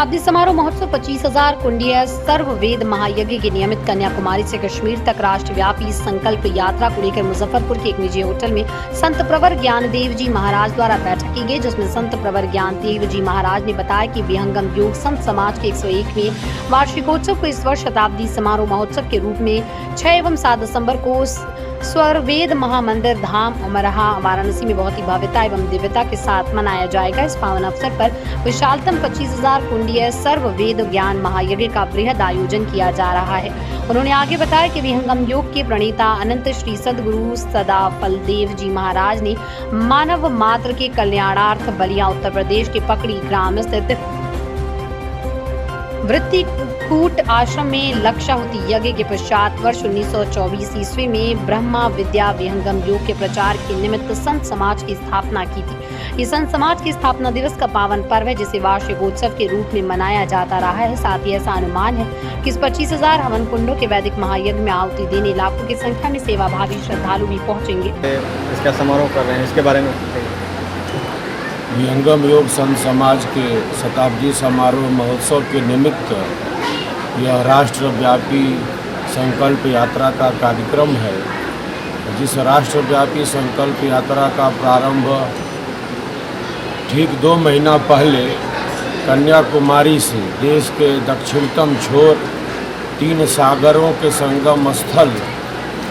शताब्दी समारोह महोत्सव 25,000 कुंडीय सर्ववेद महायज्ञ के नियमित कन्याकुमारी से कश्मीर तक राष्ट्रव्यापी संकल्प यात्रा को लेकर मुजफ्फरपुर के एक निजी होटल में संत प्रवर ज्ञानदेव जी महाराज द्वारा बैठक की गई, जिसमें संत प्रवर ज्ञानदेव जी महाराज ने बताया कि विहंगम योग संत समाज के 101वें वार्षिकोत्सव को इस वर्ष शताब्दी समारोह महोत्सव के रूप में 6 एवं 7 दिसंबर को स्वर्वेद महामंदिर धाम उमरहा वाराणसी में बहुत ही भव्यता एवं दिव्यता के साथ मनाया जाएगा। इस पावन अवसर पर विशालतम 25,000 कुंडीय सर्ववेद ज्ञान महायज्ञ का बृहद आयोजन किया जा रहा है। उन्होंने आगे बताया कि विहंगम योग के प्रणेता अनंत श्री सद्गुरु सदाफल देव जी महाराज ने मानव मात्र के कल्याणार्थ बलिया उत्तर प्रदेश के पकड़ी ग्राम स्थित वृत्तिकूट आश्रम में लक्षाहुति यज्ञ के पश्चात वर्ष 1924 ईस्वी में ब्रह्मा विद्या विहंगम योग के प्रचार के निमित्त संत समाज की स्थापना की थी। ये संत समाज की स्थापना दिवस का पावन पर्व है, जिसे वार्षिकोत्सव के रूप में मनाया जाता रहा है। साथ ही ऐसा अनुमान है कि इस 25,000 हवन कुंडों के वैदिक महायज्ञ में आहुति देने लाखों की संख्या में सेवाभावी श्रद्धालु भी पहुँचेंगे। इसका समारोह कर रहे हैं, इसके बारे में विहंगम योग संत समाज के शताब्दी समारोह महोत्सव के निमित्त यह राष्ट्रव्यापी संकल्प यात्रा का कार्यक्रम है। जिस राष्ट्रव्यापी संकल्प यात्रा का प्रारंभ ठीक 2 महीना पहले कन्याकुमारी से देश के दक्षिणतम छोर 3 सागरों के संगम स्थल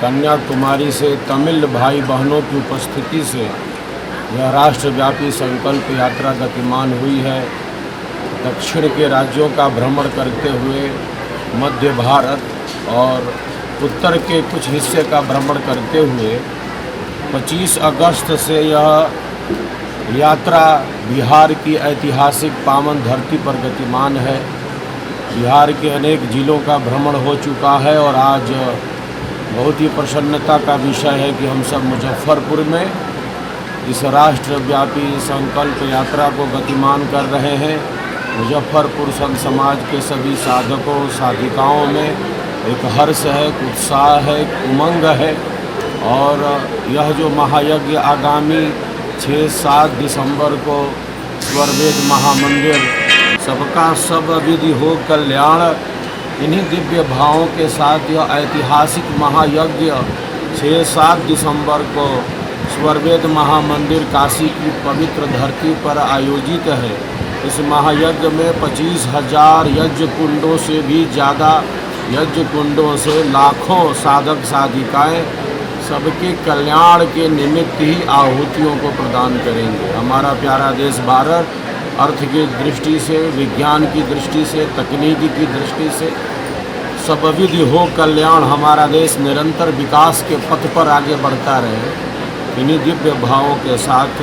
कन्याकुमारी से तमिल भाई बहनों की उपस्थिति से यह राष्ट्रव्यापी संकल्प यात्रा गतिमान हुई है। दक्षिण के राज्यों का भ्रमण करते हुए मध्य भारत और उत्तर के कुछ हिस्से का भ्रमण करते हुए 25 अगस्त से यह यात्रा बिहार की ऐतिहासिक पावन धरती पर गतिमान है। बिहार के अनेक जिलों का भ्रमण हो चुका है और आज बहुत ही प्रसन्नता का विषय है कि हम सब मुजफ्फरपुर में इस राष्ट्रव्यापी संकल्प यात्रा को गतिमान कर रहे हैं। मुजफ्फरपुर संत समाज के सभी साधकों साधिकाओं में एक हर्ष है, एक उत्साह है, एक उमंग है और यह जो महायज्ञ आगामी 6-7 दिसंबर को स्वर्वेद महामंदिर सबका सब विधि हो कल्याण, इन्हीं दिव्य भावों के साथ यह ऐतिहासिक महायज्ञ 6-7 दिसंबर को स्वर्वेद महामंदिर काशी की पवित्र धरती पर आयोजित है। इस महायज्ञ में 25,000 यज्ञ कुंडों से भी ज़्यादा यज्ञ कुंडों से लाखों साधक साधिकाएं सबके कल्याण के निमित्त ही आहुतियों को प्रदान करेंगे। हमारा प्यारा देश भारत अर्थ की दृष्टि से, विज्ञान की दृष्टि से, तकनीकी की दृष्टि से सबविधि हो कल्याण, हमारा देश निरंतर विकास के पथ पर आगे बढ़ता रहे। इन्हीं दिव्य भावों के साथ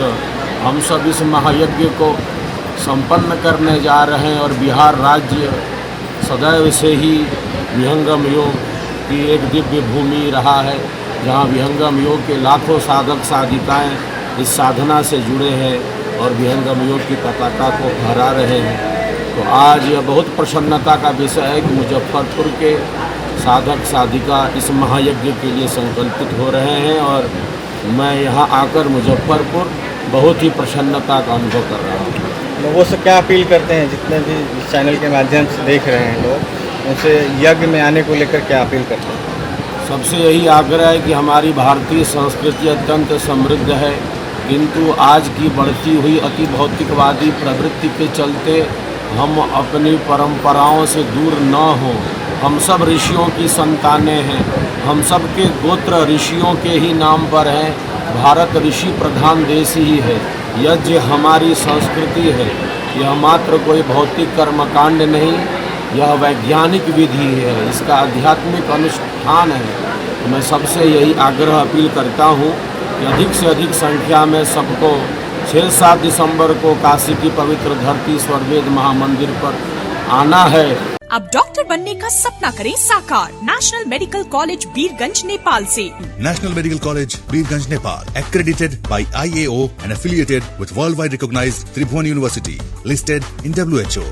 हम सब इस महायज्ञ को संपन्न करने जा रहे हैं और बिहार राज्य सदैव से ही विहंगम योग की एक दिव्य भूमि रहा है, जहां विहंगम योग के लाखों साधक साधिकाएं इस साधना से जुड़े हैं और विहंगम योग की पताका को फहरा रहे हैं। तो आज यह बहुत प्रसन्नता का विषय है कि मुजफ्फरपुर के साधक साधिका इस महायज्ञ के लिए संकल्पित हो रहे हैं और मैं यहाँ आकर मुजफ्फरपुर बहुत ही प्रसन्नता का अनुभव कर रहा हूँ। लोगों से क्या अपील करते हैं, जितने भी इस चैनल के माध्यम से देख रहे हैं लोग, उनसे यज्ञ में आने को लेकर क्या अपील करते हैं? सबसे यही आग्रह है कि हमारी भारतीय संस्कृति अत्यंत समृद्ध है, किंतु आज की बढ़ती हुई अति भौतिकवादी प्रवृत्ति के चलते हम अपनी परंपराओं से दूर न हों। हम सब ऋषियों की संतानें हैं, हम सब के गोत्र ऋषियों के ही नाम पर हैं। भारत ऋषि प्रधान देश ही है। यज्ञ हमारी संस्कृति है, यह मात्र कोई भौतिक कर्मकांड नहीं, यह वैज्ञानिक विधि है, इसका आध्यात्मिक अनुष्ठान है। तो मैं सबसे यही आग्रह अपील करता हूँ कि अधिक से अधिक संख्या में सबको 6-7 दिसंबर को काशी की पवित्र धरती स्वर्वेद महामंदिर पर आना है। अब डॉक्टर बनने का सपना करें साकार national medical college Birgunj Nepal से। National Medical College, Birganj, Nepal, accredited by IAO and affiliated with worldwide recognized Tribhuvan University, listed in WHO.